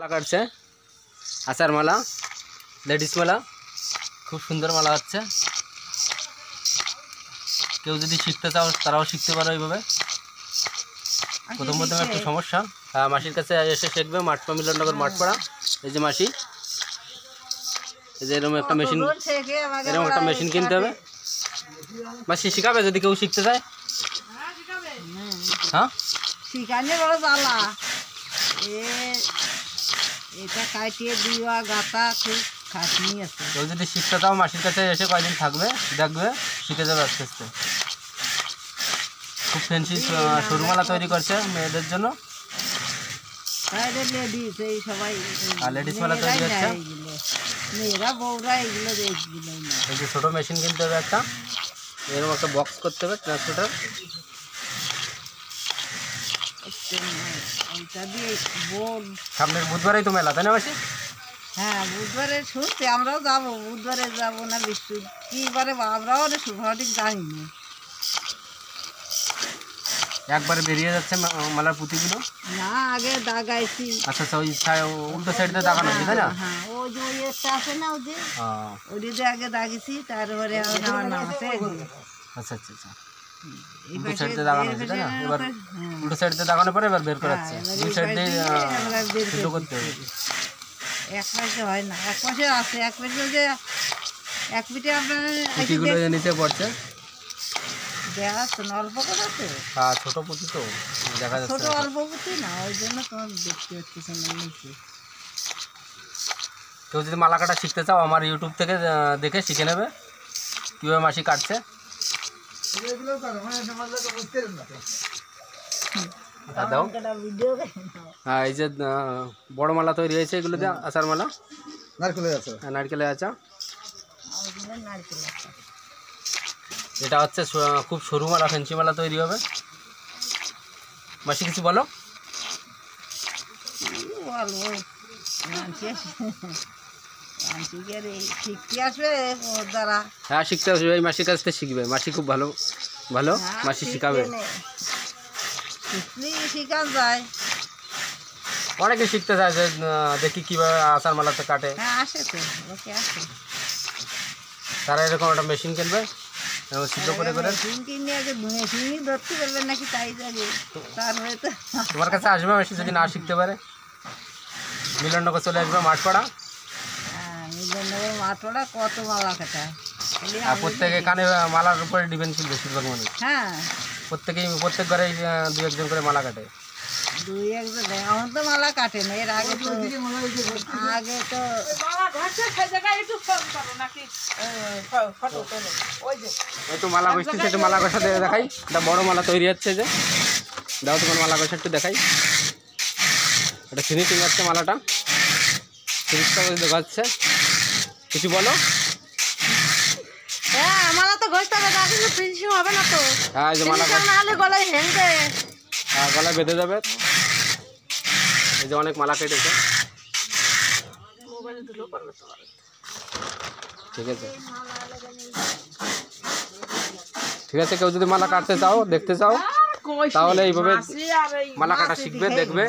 মালা কাটছে আচার মালা, লেডিস মালা, খুব সুন্দর মালা হচ্ছে। কেউ যদি শিখতে চাও তারাও শিখতে পারো এইভাবে। প্রথম একটু সমস্যা, মাসির কাছে এসে শিখবে। মাঠপা মিলননগর মাঠপাড়া। এই যে মাসি, এই যে এরকম একটা মেশিন কিনতে হবে। মাসি শিখাবে যদি কেউ শিখতে চায়। হ্যাঁ, শিখানে বড় জ্বালা। এটা কাটিয়ে দিওয়া গাতা খুব খাটনি আছে। কেউ যদি শিখতে চাও মাসির কাছে এসে কয়দিন থাকবে, দেখবে, শিখে যাবে আস্তে আস্তে। খুব ফ্যান্সি সরুমালা তৈরি করছে মেয়েদের জন্য। লেডিস এই সবাই লেডিস মালা তৈরি হচ্ছে। মেয়েরা বউরা এগুলো এই যে ছোটো মেশিন কিনতে হবে একটা, এরকম একটা বক্স করতে হবে ট্রান্সপোর্টার। সামনের বুধবারেই তো মেলা, তাই না মাসি? হ্যাঁ, বুধবারে শুনছি, আমরাও যাবো। বুধবারে যাবো না কিবারে, আমরাও সঠিক জানি না। একবারে বেরিয়ে যাচ্ছে মালার পুঁতিগুলো। না, আগে দাগাইছি। আচ্ছা আচ্ছা, ওই উল্টো সাইড দিয়ে দাগানো আছে, তাই না? হ্যাঁ, ওই যে ওই একটা আছে না, ওই যে ওইটা আগে দাগিছি, তারপরে আমার নাম আছে। আচ্ছা আচ্ছা আচ্ছা, উল্টো সাইড দিয়ে দাগানো আছে, তাই না? এবার উল্টো সাইড দিয়ে দাগানোর পরে এবার বের করাচ্ছে। দুই সাইড দিয়ে শুদ্ধ করতে হবে। এক পাশে হয় না, এক পাশে আছে। এক পাশে যে এক পিঠে আপনার পুঁতিগুলো নিচে পড়ছে। দেখা যাচ্ছে না, অল্প করে আছে। ছোট পুঁতি তো দেখা যাচ্ছে, ছোট অল্প পুঁতি না, ওই জন্য তোমার দেখতে পাচ্ছি না নিচে। কেউ যদি মালা কাটা শিখতে চাও আমার ইউটিউব থেকে দেখে শিখে নেবে কীভাবে মাসি কাটছে। দাও, হ্যাঁ, এই যে বড় মালা তৈরি হয়েছে, এগুলো দিয়ে আচার মালা, নারকেলের আচার। নারকেলের আচার এটা হচ্ছে খুব সরু মালা, ফেন্সি মালা তৈরি হবে। মাসি কিছু বলো। হ্যাঁ, শিখতে আসবে, এই মাসির কাছ থেকে শিখবে। মাসি খুব ভালো ভালো, মাসি শিখাবে। অনেকে শিখতে চায় যে দেখি কিভাবে আচার মালাতে কাটে। তারা এরকম একটা মেশিন কিনবে, সিদ্ধ করে করে। তোমার কাছে আসবে মাসি যদি না শিখতে পারে। মিলননগর চলে আসবে মাঠপাড়া। মিলননগর মাঠপাড়া কত মালা কাটা। প্রত্যেকে কানে মালার উপরে ডিপেন্ডশীল বেশিরভাগ মানুষ। হ্যাঁ, প্রত্যেক ঘরে দু একজন করে মালা কাটে। দুই একজন এখন তো মালা কাটে না, এর আগে তো ওই তো মালা বসতেছে, একটু মালা কষা দেখাই। একটা বড় মালা তৈরি হচ্ছে, যে দাও তোমার মালা কষা একটু দেখাই। এটা ফিনিশিং হচ্ছে মালাটা, ফিনিশটা দেখাচ্ছে। কিছু বলো। হ্যাঁ, মালা তো ঘষতে হবে, কিন্তু ফিনিশিং হবে না তো। হ্যাঁ, যে মালা না হলে গলায় হেলবে। হ্যাঁ, গলায় বেঁধে যাবে। এই যে অনেক মালা কেটেছে। ঠিক আছে, ঠিক আছে। কেউ যদি মালা কাটতে চাও, দেখতে চাও, তাহলে এইভাবে মালা কাটা শিখবে, দেখবে।